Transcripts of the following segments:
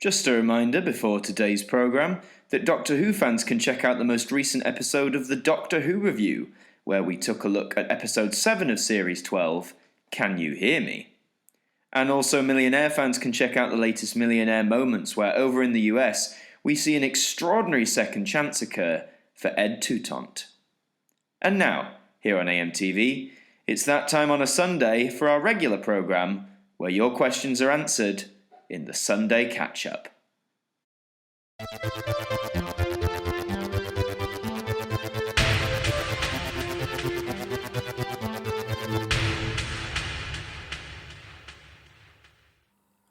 Just a reminder before today's programme that Doctor Who fans can check out the most recent episode of the Doctor Who Review, where we took a look at episode 7 of series 12, Can You Hear Me? And also Millionaire fans can check out the latest Millionaire Moments, where over in the US we see an extraordinary second chance occur for Ed Toutant. And now, here on AMTV, it's that time on a Sunday for our regular programme, where your questions are answered in the Sunday Catch-Up.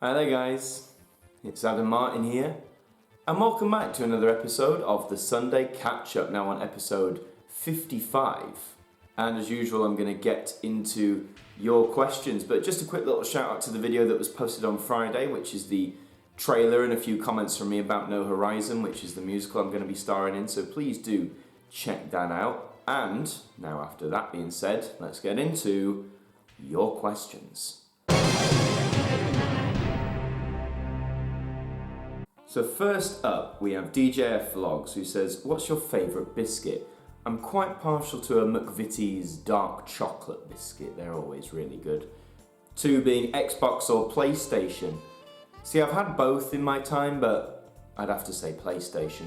Hi there guys, it's Adam Martyn here, and welcome back to another episode of the Sunday Catch-Up, now on episode 55. And as usual, I'm going to get into your questions, but just a quick little shout out to the video that was posted on Friday, which is the trailer and a few comments from me about No Horizon, which is the musical I'm going to be starring in, so please do check that out. And now, after that being said, let's get into your questions. So first up, we have DJF Vlogs, who says, what's your favourite biscuit? I'm quite partial to a McVitie's dark chocolate biscuit. They're always really good. 2 being Xbox or PlayStation. See, I've had both in my time, but I'd have to say PlayStation.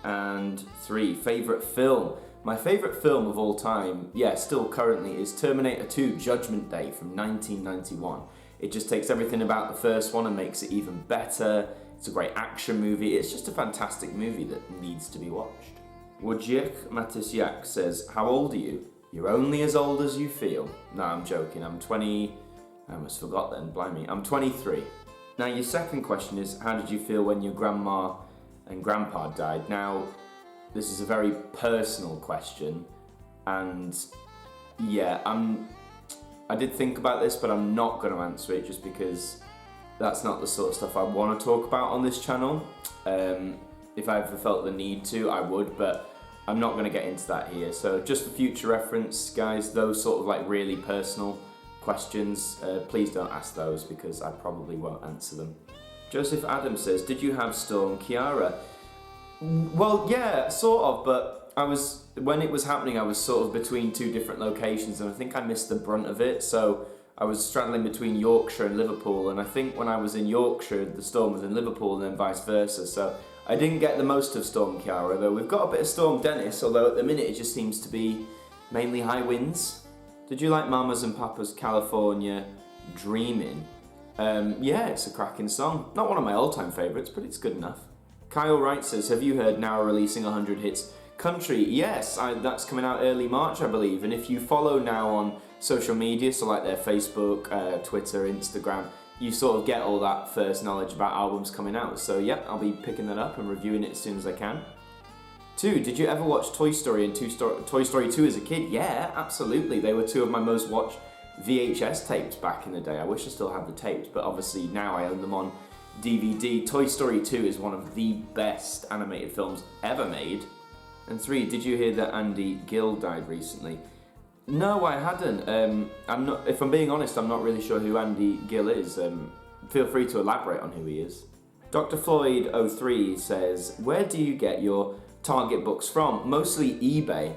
And 3, favourite film. My favourite film of all time, still currently, is Terminator 2 Judgment Day from 1991. It just takes everything about the first one and makes it even better. It's a great action movie. It's just a fantastic movie that needs to be watched. Yaak says, how old are you? You're only as old as you feel. No, I'm joking. I'm 20... I almost forgot then, blimey. I'm 23. Now, your second question is, how did you feel when your grandma and grandpa died? Now, this is a very personal question, and I did think about this, but I'm not going to answer it just because that's not the sort of stuff I want to talk about on this channel. If I ever felt the need to, I would, but I'm not going to get into that here. So just for future reference, guys, those sort of like really personal questions, please don't ask those because I probably won't answer them. Joseph Adams says, did you have Storm Chiara? Well, yeah, sort of, but when it was happening, I was sort of between 2 different locations, and I think I missed the brunt of it, so I was straddling between Yorkshire and Liverpool, and I think when I was in Yorkshire, the storm was in Liverpool, and then vice versa, so I didn't get the most of Storm Chiara, though we've got a bit of Storm Dennis, although at the minute it just seems to be mainly high winds. Did you like Mamas and Papa's California Dreamin'? Yeah, it's a cracking song. Not one of my all-time favourites, but it's good enough. Kyle Wright says, have you heard Now releasing 100 hits country? Yes, that's coming out early March, I believe, and if you follow Now on social media, so like their Facebook, Twitter, Instagram, you sort of get all that first knowledge about albums coming out. So yeah, I'll be picking that up and reviewing it as soon as I can. 2, did you ever watch Toy Story and Toy Story 2 as a kid? Yeah, absolutely. They were 2 of my most watched VHS tapes back in the day. I wish I still had the tapes, but obviously now I own them on DVD. Toy Story 2 is one of the best animated films ever made. And 3, did you hear that Andy Gill died recently? No, I hadn't. If I'm being honest, I'm not really sure who Andy Gill is. Feel free to elaborate on who he is. Dr. Floyd 03 says, where do you get your Target books from? Mostly eBay.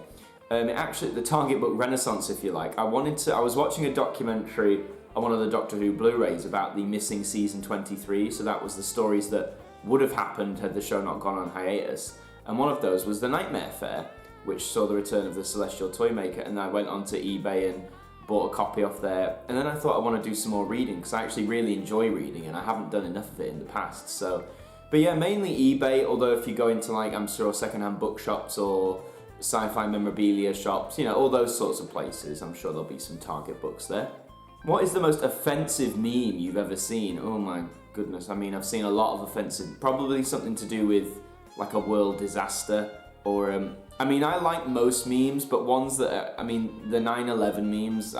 Actually, the Target book renaissance, if you like. I was watching a documentary on one of the Doctor Who Blu-rays about the missing season 23, so that was the stories that would have happened had the show not gone on hiatus. And one of those was The Nightmare Fair, which saw the return of the Celestial Toymaker, and I went onto eBay and bought a copy off there, and then I thought I want to do some more reading, because I actually really enjoy reading, and I haven't done enough of it in the past, so... But yeah, mainly eBay, although if you go into like, I'm sure, secondhand bookshops or sci-fi memorabilia shops, you know, all those sorts of places, I'm sure there'll be some Target books there. What is the most offensive meme you've ever seen? Oh my goodness, I mean, I've seen a lot of offensive, probably something to do with like a world disaster, or I mean, I like most memes, but ones that, the 9/11 memes,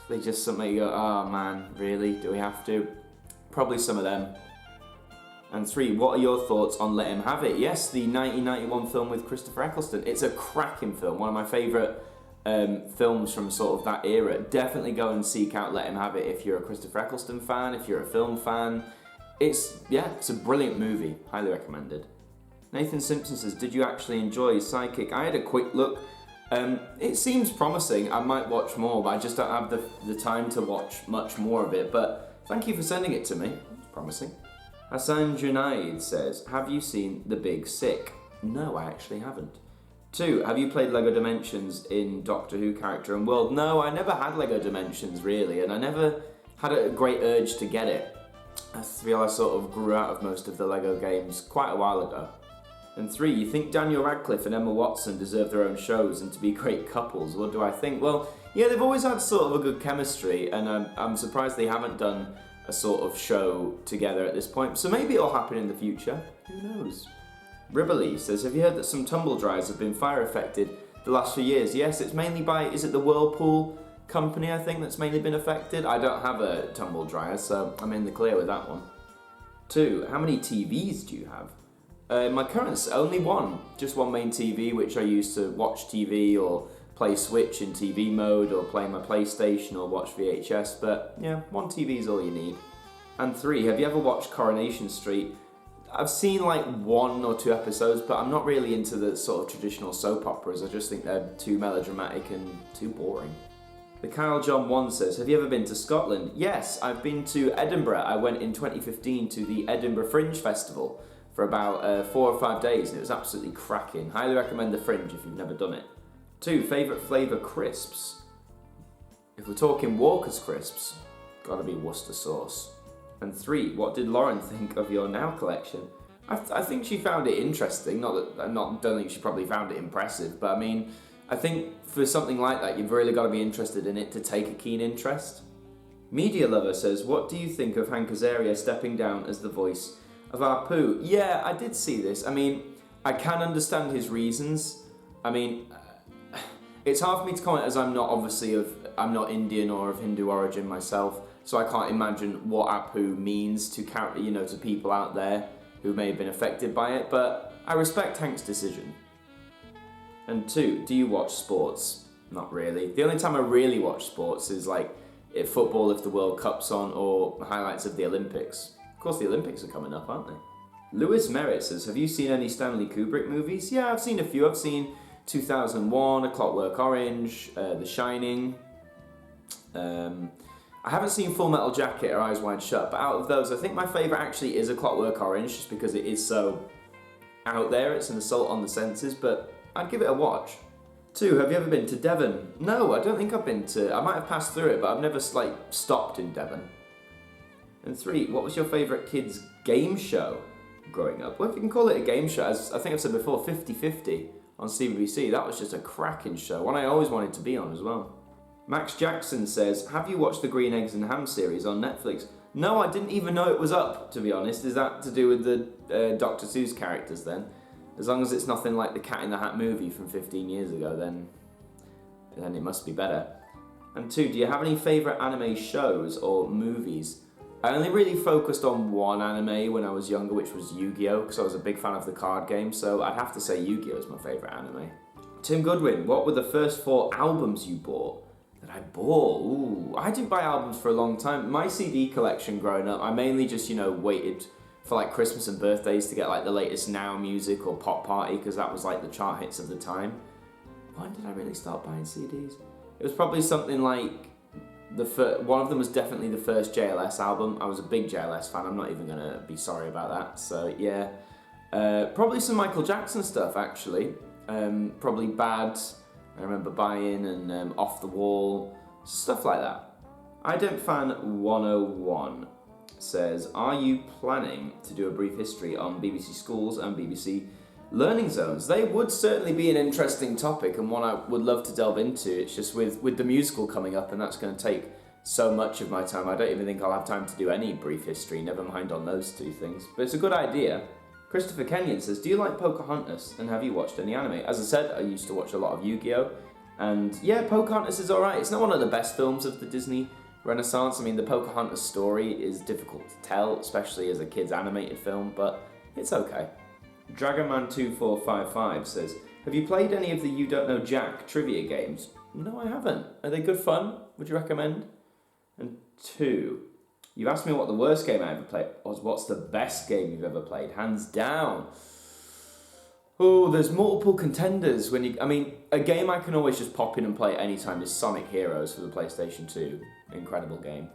they just something you go, oh man, really, do we have to? Probably some of them. And 3, what are your thoughts on Let Him Have It? Yes, the 1991 film with Christopher Eccleston. It's a cracking film, one of my favourite films from sort of that era. Definitely go and seek out Let Him Have It if you're a Christopher Eccleston fan, if you're a film fan. it's a brilliant movie. Highly recommended. Nathan Simpson says, did you actually enjoy Psychic? I had a quick look. It seems promising. I might watch more, but I just don't have the time to watch much more of it. But thank you for sending it to me. It's promising. Hassan Junaid says, have you seen The Big Sick? No, I actually haven't. 2, have you played LEGO Dimensions in Doctor Who Character and World? No, I never had LEGO Dimensions really, and I never had a great urge to get it. I feel I sort of grew out of most of the LEGO games quite a while ago. And 3, you think Daniel Radcliffe and Emma Watson deserve their own shows and to be great couples? What do I think? Well, yeah, they've always had sort of a good chemistry, and I'm surprised they haven't done a sort of show together at this point. So maybe it'll happen in the future. Who knows? Ribberly says, have you heard that some tumble dryers have been fire affected the last few years? Yes, it's mainly by, is it the Whirlpool company, I think, that's mainly been affected? I don't have a tumble dryer, so I'm in the clear with that one. 2, how many TVs do you have? My current's only one, just one main TV, which I use to watch TV or play Switch in TV mode or play my PlayStation or watch VHS, but yeah, one TV is all you need. And 3, have you ever watched Coronation Street? I've seen like 1 or 2 episodes, but I'm not really into the sort of traditional soap operas. I just think they're too melodramatic and too boring. The Kyle John 1 says, have you ever been to Scotland? Yes, I've been to Edinburgh. I went in 2015 to the Edinburgh Fringe Festival for about 4 or 5 days, and it was absolutely cracking. Highly recommend the Fringe if you've never done it. 2, favourite flavour crisps? If we're talking Walker's crisps, gotta be Worcester sauce. And 3, what did Lauren think of your Now collection? I think she found it interesting, don't think she probably found it impressive, but I mean, I think for something like that, you've really got to be interested in it to take a keen interest. Media Lover says, what do you think of Hank Azaria stepping down as the voice of Apu? Yeah, I did see this. I mean, I can understand his reasons. I mean, it's hard for me to comment as I'm not Indian or of Hindu origin myself, so I can't imagine what Apu means to to people out there who may have been affected by it, but I respect Hank's decision. And 2, do you watch sports? Not really. The only time I really watch sports is like football if the World Cup's on, or highlights of the Olympics. Of course, the Olympics are coming up, aren't they? Lewis Merritt says, have you seen any Stanley Kubrick movies? Yeah, I've seen a few. I've seen 2001, A Clockwork Orange, The Shining. I haven't seen Full Metal Jacket or Eyes Wide Shut, but out of those, I think my favourite actually is A Clockwork Orange, just because it is so out there. It's an assault on the senses, but I'd give it a watch. 2, have you ever been to Devon? No, I don't think I've been to. I might have passed through it, but I've never stopped in Devon. And 3, what was your favourite kids' game show growing up? Well, if you can call it a game show, as I think I've said before, 50/50 on CBeebies. That was just a cracking show, one I always wanted to be on as well. Max Jackson says, have you watched the Green Eggs and Ham series on Netflix? No, I didn't even know it was up, to be honest. Is that to do with the Dr. Seuss characters then? As long as it's nothing like the Cat in the Hat movie from 15 years ago, then it must be better. And 2, do you have any favourite anime shows or movies? I only really focused on one anime when I was younger, which was YuGiOh, because I was a big fan of the card game, so I'd have to say YuGiOh is my favourite anime. Tim Goodwin, what were the first 4 albums you bought? That I bought? Ooh, I didn't buy albums for a long time. My CD collection growing up, I mainly just, waited for like Christmas and birthdays to get like the latest Now music or Pop Party, because that was like the chart hits of the time. When did I really start buying CDs? It was probably something like one of them was definitely the first JLS album. I was a big JLS fan. I'm not even gonna be sorry about that. So yeah, probably some Michael Jackson stuff actually. Probably Bad. I remember buying, and Off the Wall, stuff like that. I Don't Fan 101 says, are you planning to do a brief history on BBC Schools and BBC Learning Zones? They would certainly be an interesting topic and one I would love to delve into. It's just with the musical coming up, and that's going to take so much of my time. I don't even think I'll have time to do any brief history, never mind on those 2 things. But it's a good idea. Christopher Kenyon says, do you like Pocahontas, and have you watched any anime? As I said, I used to watch a lot of YuGiOh, and yeah, Pocahontas is alright. It's not one of the best films of the Disney Renaissance. I mean, the Pocahontas story is difficult to tell, especially as a kid's animated film, but it's okay. Dragonman2455 says, have you played any of the You Don't Know Jack trivia games? No, I haven't. Are they good fun? Would you recommend? And 2, You've asked me what the worst game I ever played was. What's the best game you've ever played? Hands down. Oh, there's multiple contenders. A game I can always just pop in and play at any time is Sonic Heroes for the PlayStation 2. Incredible game.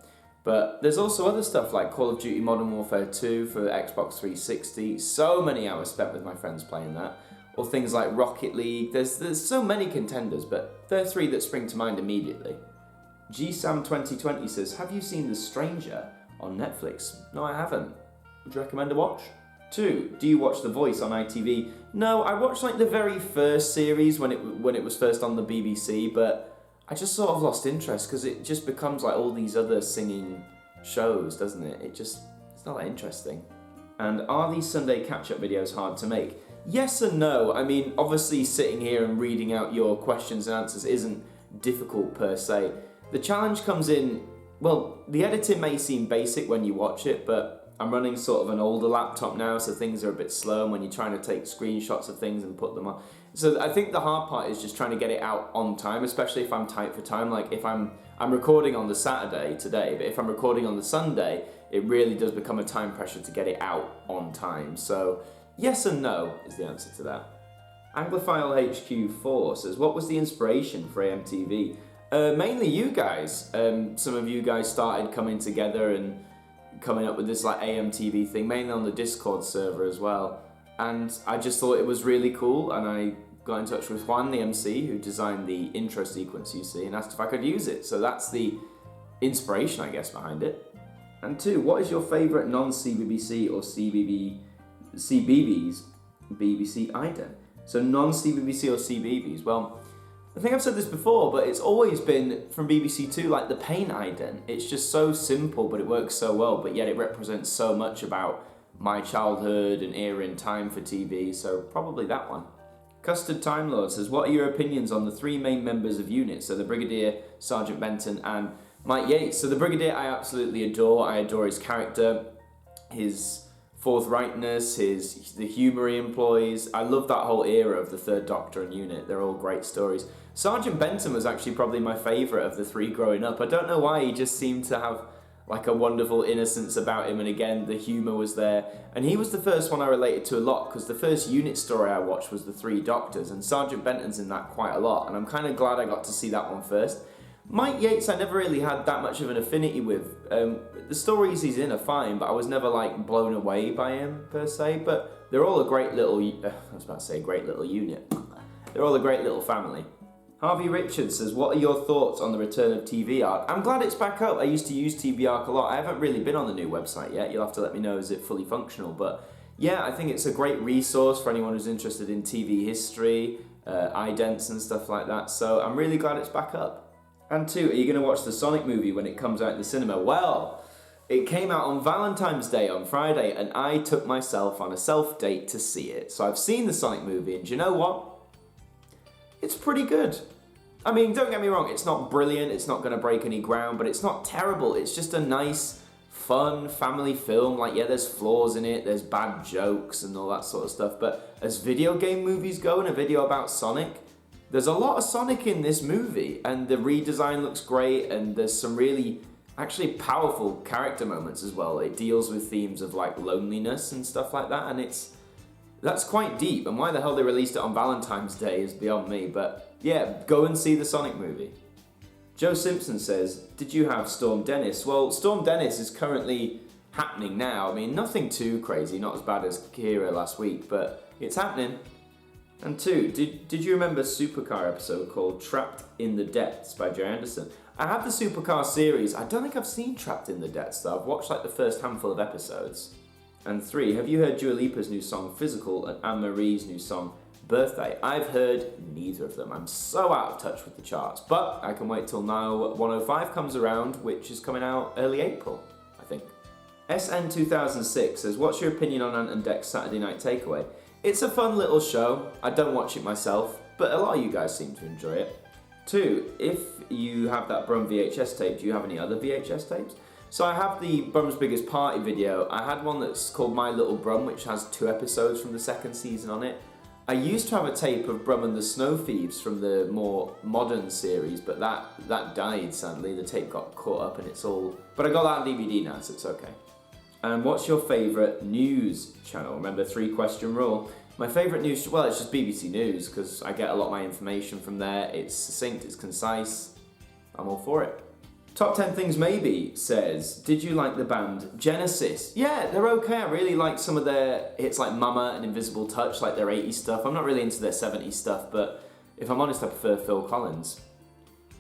But there's also other stuff like Call of Duty Modern Warfare 2 for Xbox 360. So many hours spent with my friends playing that. Or things like Rocket League. There's so many contenders, but there are three that spring to mind immediately. GSam2020 says, have you seen The Stranger on Netflix? No, I haven't. Would you recommend a watch? 2, do you watch The Voice on ITV? No, I watched like the very first series when it was first on the BBC, but I just sort of lost interest because it just becomes like all these other singing shows, doesn't it? It's not that interesting. And are these Sunday catch-up videos hard to make? Yes and no. I mean, obviously sitting here and reading out your questions and answers isn't difficult per se. The challenge comes in, well, the editing may seem basic when you watch it, but I'm running sort of an older laptop now, so things are a bit slow when you're trying to take screenshots of things and put them on. So I think the hard part is just trying to get it out on time, especially if I'm tight for time. Like if I'm recording on the Saturday today, but if I'm recording on the Sunday, it really does become a time pressure to get it out on time. So yes and no is the answer to that. Anglophile HQ4 says, what was the inspiration for AMTV? Mainly you guys. Some of you guys started coming together and coming up with this like AMTV thing, mainly on the Discord server as well. And I just thought it was really cool, and I got in touch with Juan, the MC, who designed the intro sequence you see, and asked if I could use it. So that's the inspiration, I guess, behind it. And 2, what is your favourite non-CBeebies or CBeebies BBC ident? So non-CBeebies or CBeebies, well, I think I've said this before, but it's always been from BBC Two, like the paint ident. It's just so simple, but it works so well, but yet it represents so much about my childhood and era in time for TV, so probably that one. Custard Time Lord says, what are your opinions on the 3 main members of UNIT? So the Brigadier, Sergeant Benton, and Mike Yates. So the Brigadier I absolutely adore. I adore his character, his forthrightness, the humour he employs. I love that whole era of the 3rd Doctor and UNIT. They're all great stories. Sergeant Benton was actually probably my favourite of the 3 growing up. I don't know why, he just seemed to have like a wonderful innocence about him, and again, the humour was there. And he was the first one I related to a lot, because the first UNIT story I watched was the 3 Doctors, and Sergeant Benton's in that quite a lot, and I'm kind of glad I got to see that one first. Mike Yates I never really had that much of an affinity with. The stories he's in are fine, but I was never like blown away by him per se, but they're all a great little, I was about to say great little unit. They're all a great little family. Harvey Richards says, what are your thoughts on the return of TV Arc? I'm glad it's back up. I used to use TV Arc a lot. I haven't really been on the new website yet. You'll have to let me know, is it fully functional? But yeah, I think it's a great resource for anyone who's interested in TV history, idents and stuff like that. So I'm really glad it's back up. And 2, are you going to watch the Sonic movie when it comes out in the cinema? Well, it came out on Valentine's Day on Friday, and I took myself on a self-date to see it. So I've seen the Sonic movie, and do you know what? It's pretty good. I mean, don't get me wrong, it's not brilliant, it's not going to break any ground, but it's not terrible. It's just a nice, fun family film. Like, yeah, there's flaws in it, there's bad jokes and all that sort of stuff, but as video game movies go, and a video about Sonic, there's a lot of Sonic in this movie, and the redesign looks great, and there's some really actually powerful character moments as well. It deals with themes of like loneliness and stuff like that, and that's quite deep, and why the hell they released it on Valentine's Day is beyond me, but yeah, go and see the Sonic movie. Joe Simpson says, did you have Storm Dennis? Well, Storm Dennis is currently happening now. I mean, nothing too crazy, not as bad as Kira last week, but it's happening. And 2, did you remember Supercar episode called Trapped in the Depths by Jay Anderson? I have the Supercar series. I don't think I've seen Trapped in the Depths though. I've watched like the first handful of episodes. And 3, have you heard Dua Lipa's new song Physical and Anne-Marie's new song Birthday? I've heard neither of them. I'm so out of touch with the charts, but I can wait till Now 105 comes around, which is coming out early April, I think. SN2006 says, what's your opinion on Ant and Dec's Saturday Night Takeaway? It's a fun little show. I don't watch it myself, but a lot of you guys seem to enjoy it. 2, if you have that Brum VHS tape, do you have any other VHS tapes? So I have the Brum's Biggest Party video. I had one that's called My Little Brum, which has 2 episodes from the 2nd season on it. I used to have a tape of Brum and the Snow Thieves from the more modern series, but that died, sadly. The tape got caught up and it's all... But I got that on DVD now, so it's okay. And what's your favourite news channel? Remember, 3-question rule. My favourite news... Well, it's just BBC News, because I get a lot of my information from there. It's succinct, it's concise. I'm all for it. Top 10 Things Maybe says, did you like the band Genesis? Yeah, they're okay. I really like some of their hits like Mama and Invisible Touch, like their 80s stuff. I'm not really into their 70s stuff, but if I'm honest, I prefer Phil Collins.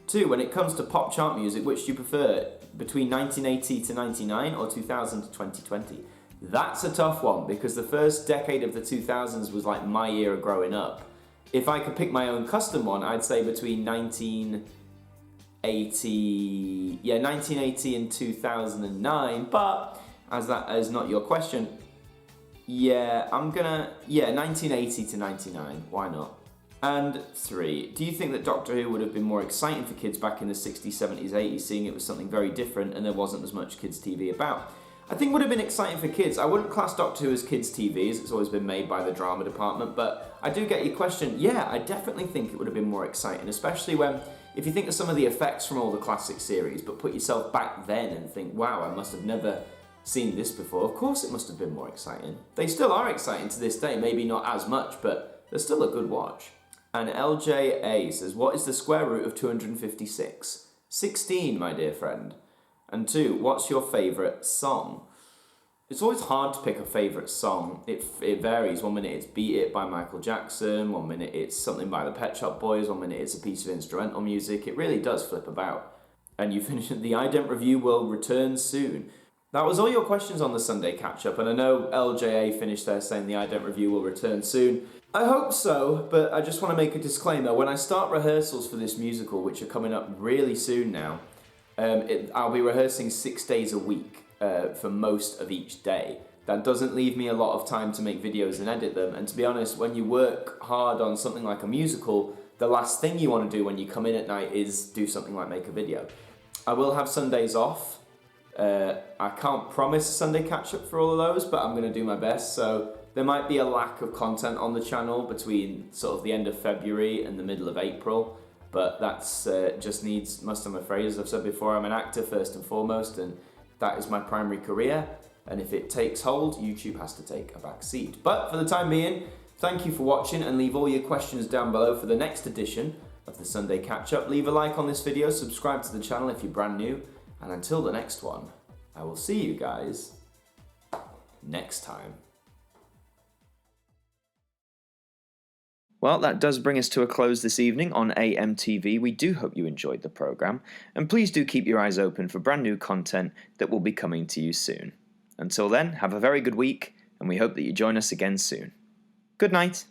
2, when it comes to pop chart music, which do you prefer? Between 1980 to 99 or 2000 to 2020? That's a tough one, because the first decade of the 2000s was like my era growing up. If I could pick my own custom one, I'd say between 1980 and 2009, but as that is not your question, 1980 to 99, why not? And 3, do you think that Doctor Who would have been more exciting for kids back in the 60s, 70s, 80s, seeing it was something very different and there wasn't as much kids TV about? I think it would have been exciting for kids. I wouldn't class Doctor Who as kids TV, as it's always been made by the drama department, but I do get your question. Yeah, I definitely think it would have been more exciting, especially when, if you think of some of the effects from all the classic series, but put yourself back then and think, wow, I must have never seen this before. Of course it must have been more exciting. They still are exciting to this day, maybe not as much, but they're still a good watch. And LJA says, what is the square root of 256? 16, my dear friend. And 2, what's your favourite song? It's always hard to pick a favourite song. It varies. One minute it's Beat It by Michael Jackson, one minute it's something by the Pet Shop Boys, one minute it's a piece of instrumental music. It really does flip about. And you finish it, the ident review will return soon. That was all your questions on the Sunday catch-up, and I know LJA finished there saying the ident review will return soon. I hope so, but I just want to make a disclaimer. When I start rehearsals for this musical, which are coming up really soon now, I'll be rehearsing 6 days a week for most of each day. That doesn't leave me a lot of time to make videos and edit them, and to be honest, when you work hard on something like a musical, the last thing you want to do when you come in at night is do something like make a video. I will have Sundays off. I can't promise a Sunday catch-up for all of those, but I'm going to do my best, so there might be a lack of content on the channel between sort of the end of February and the middle of April, but that's just must, I'm afraid. As I've said before, I'm an actor first and foremost, and that is my primary career, and if it takes hold, YouTube has to take a back seat. But for the time being, thank you for watching, and leave all your questions down below for the next edition of the Sunday Catch-Up. Leave a like on this video, subscribe to the channel if you're brand new, and until the next one, I will see you guys next time. Well, that does bring us to a close this evening on AMTV. We do hope you enjoyed the programme, and please do keep your eyes open for brand new content that will be coming to you soon. Until then, have a very good week, and we hope that you join us again soon. Good night.